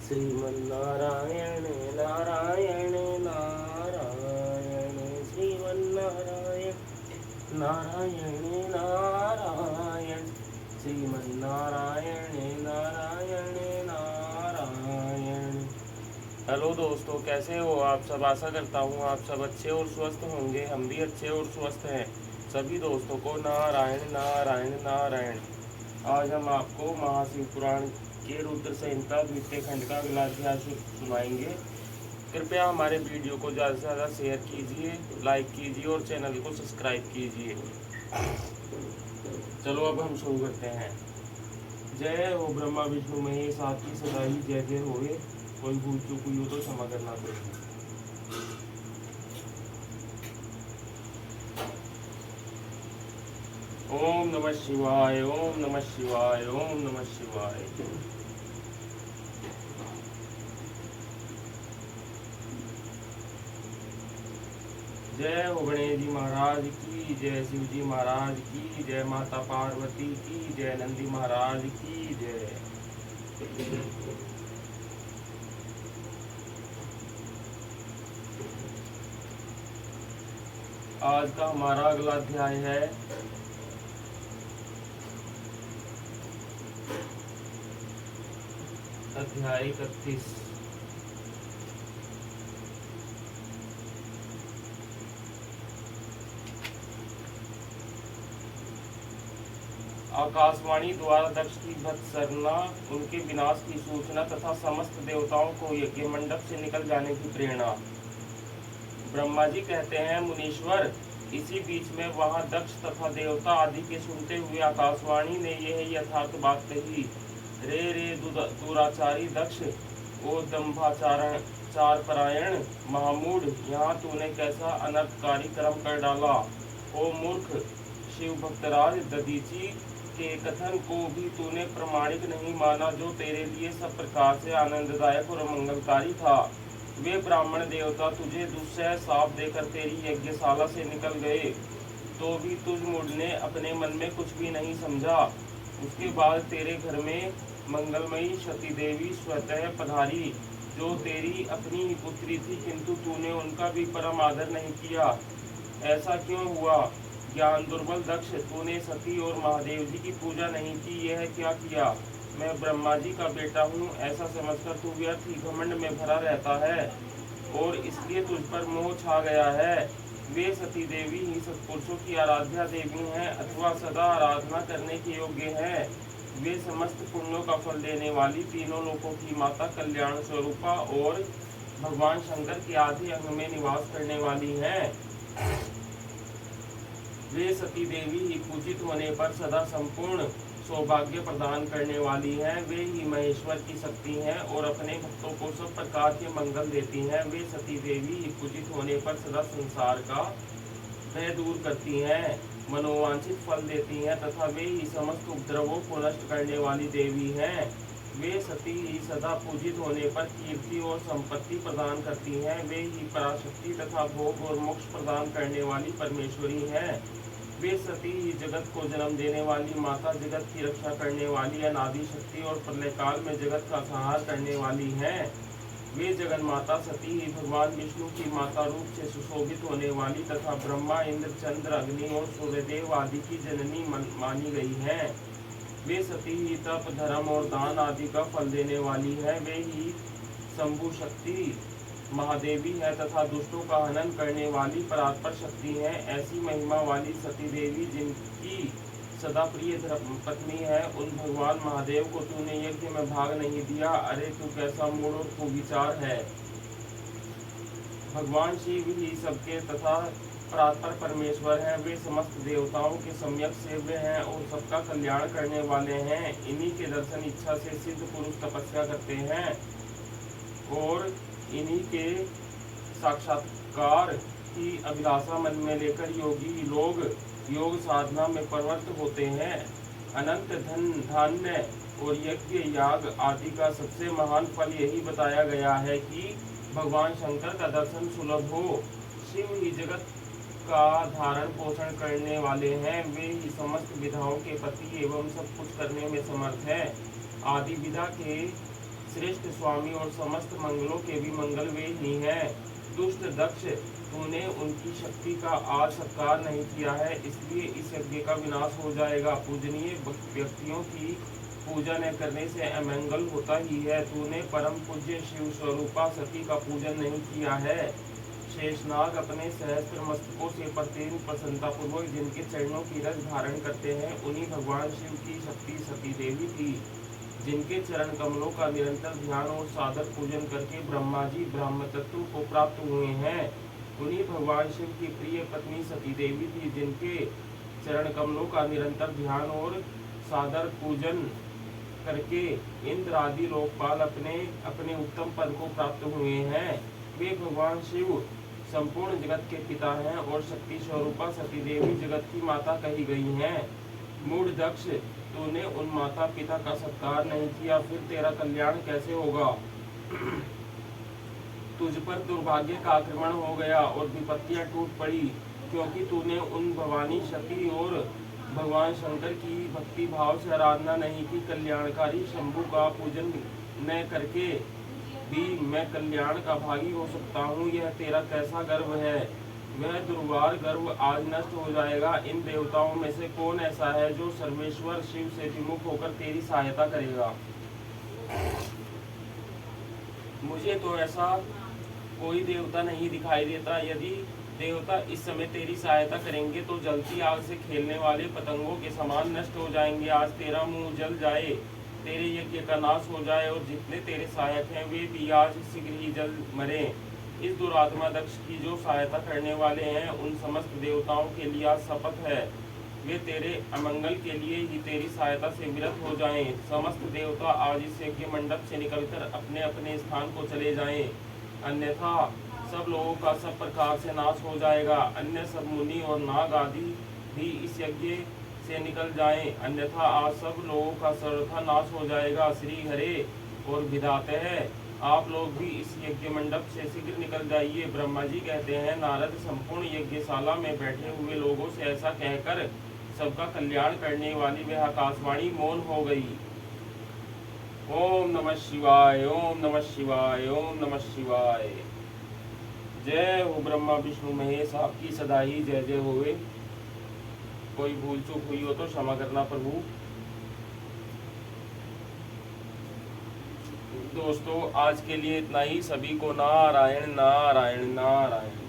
Sriman Narayana Narayan Narayan Sriman Narayana Narayan Narayan Sriman Narayana Narayan Narayan. Hello दोस्तों, कैसे हो आप सब। आशा करता हूँ आप सब अच्छे और स्वस्थ होंगे। हम भी अच्छे और स्वस्थ हैं। सभी दोस्तों को नारायण नारायण नारायण। आज हम आपको महाशिव पुराण के रुद्र संहिता द्वितीय खंड का अगला अध्याय सुनाएंगे। कृपया हमारे वीडियो को ज़्यादा से ज़्यादा शेयर कीजिए, लाइक कीजिए और चैनल को सब्सक्राइब कीजिए। चलो अब हम शुरू करते हैं। जय हो ब्रह्मा विष्णु महेश, आपकी सदा ही जय जय होए। कोई भूल चूक हुई हो तो क्षमा करना पड़ेगा। ओम नमः शिवाय, ओम नमः शिवाय, ओम नमः शिवाय। जय हो गणेश जी महाराज की जय, शिव जी महाराज की जय, माता पार्वती की जय, नंदी महाराज की जय। आज का हमारा अगला अध्याय है अध्याय 31। आकाशवाणी द्वारा दक्ष की भत्सरना, उनके विनाश की सूचना तथा समस्त देवताओं को यज्ञ मंडप से निकल जाने की प्रेरणा। ब्रह्मा जी कहते हैं, मुनीश्वर, इसी बीच में वहां दक्ष तथा देवता आदि के सुनते हुए आकाशवाणी ने यह यथार्थ बात कही। रे रे दुराचारी दक्ष, ओ दंभाचार परायण महामूढ़, यहाँ तूने कैसा अनर्थकारी कर्म कर डाला। ओ मूर्ख, शिव भक्तराज दधीची के कथन को भी तूने प्रमाणिक नहीं माना, जो तेरे लिए सब प्रकार से आनंददायक और मंगलकारी था। वे ब्राह्मण देवता तुझे दुस्सह शाप देकर तेरी यज्ञशाला से निकल गए, तो भी तुझ मूढ़ ने अपने मन में कुछ भी नहीं समझा। उसके बाद तेरे घर में मंगलमयी सती देवी स्वतः पधारी, जो तेरी अपनी ही पुत्री थी, किंतु तूने उनका भी परम आदर नहीं किया। ऐसा क्यों हुआ? ज्ञान दुर्बल दक्ष, तूने सती और महादेव जी की पूजा नहीं की, यह क्या किया? मैं ब्रह्मा जी का बेटा हूँ, ऐसा समझकर तू व्यर्थ ही घमंड में भरा रहता है और इसलिए तुझ पर मोह छा गया है। वे सती देवी ही सत्पुरुषों की आराध्या देवी हैं अथवा सदा आराधना करने के योग्य हैं। वे समस्त पुण्यों का फल देने वाली, तीनों लोकों की माता, कल्याण स्वरूपा और भगवान शंकर के आधे अंग में निवास करने वाली हैं। वे सती देवी ही पूजित होने पर सदा संपूर्ण सौभाग्य प्रदान करने वाली हैं। वे ही महेश्वर की शक्ति हैं और अपने भक्तों को सब प्रकार के मंगल देती हैं। वे सती देवी ही पूजित होने पर सदा संसार का भय दूर करती हैं, मनोवांछित फल देती हैं तथा वे ही समस्त उपद्रवों को नष्ट करने वाली देवी हैं। वे सती ही सदा पूजित होने पर कीर्ति और संपत्ति प्रदान करती हैं। वे ही पराशक्ति तथा भोग और मोक्ष प्रदान करने वाली परमेश्वरी हैं। वे सती ही जगत को जन्म देने वाली माता, जगत की रक्षा करने वाली अनादि शक्ति और प्रलय काल में जगत का संहार करने वाली हैं। वे जगन माता सती ही भगवान विष्णु की माता रूप से सुशोभित होने वाली तथा ब्रह्मा, इंद्र, चंद्र, अग्नि और सूर्यदेव आदि की जननी मानी गई हैं। वे सती ही तप, धर्म और दान आदि का फल देने वाली है। वे ही शंभु शक्ति महादेवी है तथा दुष्टों का हनन करने वाली परात्पर शक्ति है। ऐसी महिमा वाली सती देवी, जिनकी सदा प्रिय पत्नी है, उन भगवान महादेव को तूने यज्ञ में भाग नहीं दिया। अरे तू कैसा मूढ़ और कुविचार है। भगवान शिव ही सबके तथा परात्पर परमेश्वर हैं। वे समस्त देवताओं के सम्यक सेव्य हैं और सबका कल्याण करने वाले हैं। इन्हीं के दर्शन इच्छा से सिद्ध पुरुष तपस्या करते हैं और इन्हीं के साक्षात्कार की अभिलाषा मन में लेकर योगी लोग योग साधना में प्रवृत्त होते हैं। अनंत धन, धान्य और यज्ञ याग आदि का सबसे महान फल यही बताया गया है कि भगवान शंकर का दर्शन सुलभ हो। शिव ही जगत का धारण पोषण करने वाले हैं। वे ही समस्त विधाओं के पति एवं सब कुछ करने में समर्थ है। आदि विधा के श्रेष्ठ स्वामी और समस्त मंगलों के भी मंगल वे ही हैं। दुष्ट दक्ष, तूने उनकी शक्ति का आज सत्कार नहीं किया है, इसलिए इस यज्ञ का विनाश हो जाएगा। पूजनीय व्यक्तियों की पूजा न करने से अमंगल होता ही है। तूने परम पूज्य शिव स्वरूपा सती का पूजन नहीं किया है। शेषनाग अपने सहस्त्र मस्तकों से प्रतिदिन प्रसन्नतापूर्वक जिनके चरणों की रज धारण करते हैं, उन्हीं भगवान शिव की शक्ति सती देवी थी, जिनके चरण कमलों का निरंतर ध्यान और सादर पूजन करके ब्रह्मा जी ब्रह्म तत्व को प्राप्त हुए हैं। उन्हीं भगवान शिव की प्रिय पत्नी सती देवी थी, जिनके चरण कमलों का निरंतर ध्यान और सादर पूजन करके इंद्र आदि लोकपाल अपने अपने उत्तम पद को प्राप्त हुए हैं। वे भगवान शिव संपूर्ण जगत के पिता हैं और शक्ति स्वरूपा सती देवी जगत की माता कही गई हैं। मूढ़ दक्ष, तूने उन माता पिता का सत्कार नहीं किया, फिर तेरा कल्याण कैसे होगा। तुझ पर दुर्भाग्य का आक्रमण हो गया और विपत्तियां टूट पड़ी, क्योंकि तूने उन भवानी सती और भगवान शंकर की भक्ति भाव से आराधना नहीं की। कल्याणकारी शंभु का पूजन न करके भी मैं कल्याण का भागी हो सकता हूँ, यह तेरा कैसा गर्व है। वह दुर्वार गर्व आज नष्ट हो जाएगा। इन देवताओं में से कौन ऐसा है जो सर्वेश्वर शिव से विमुख होकर तेरी सहायता करेगा। मुझे तो ऐसा कोई देवता नहीं दिखाई देता। यदि देवता इस समय तेरी सहायता करेंगे तो जलती आग से खेलने वाले पतंगों के समान नष्ट हो जाएंगे। आज तेरा मुंह जल जाए, तेरे यज्ञ का नाश हो जाए और जितने तेरे सहायक हैं वे भी आज शीघ्र ही जल मरे। इस दुरात्मा दक्ष की जो सहायता करने वाले हैं, उन समस्त देवताओं के लिए आज शपथ है, वे तेरे अमंगल के लिए ही तेरी सहायता से विरत हो जाएं। समस्त देवता आज इस यज्ञ मंडप से निकलकर अपने अपने स्थान को चले जाएं, अन्यथा सब लोगों का सब प्रकार से नाश हो जाएगा। अन्य सब मुनि और नाग आदि भी इस यज्ञ से निकल जाएं, अन्यथा आज सब लोगों का सर्वथा नाश हो जाएगा। श्री हरे और विधाते हैं, आप लोग भी इस यज्ञ मंडप से शीघ्र निकल जाइए। ब्रह्मा जी कहते हैं, नारद संपूर्ण यज्ञशाला में बैठे हुए लोगों से ऐसा कहकर सबका कल्याण करने वाली वह आकाशवाणी मौन हो गई। ओम नमः शिवाय, ओम नमः शिवाय, ओम नमः शिवाय। जय हो ब्रह्मा विष्णु महेश, आपकी सदा ही जय जय होवे। कोई भूल चूक हुई हो तो क्षमा करना प्रभु। दोस्तों आज के लिए इतना ही। सभी को नारायण नारायण नारायण।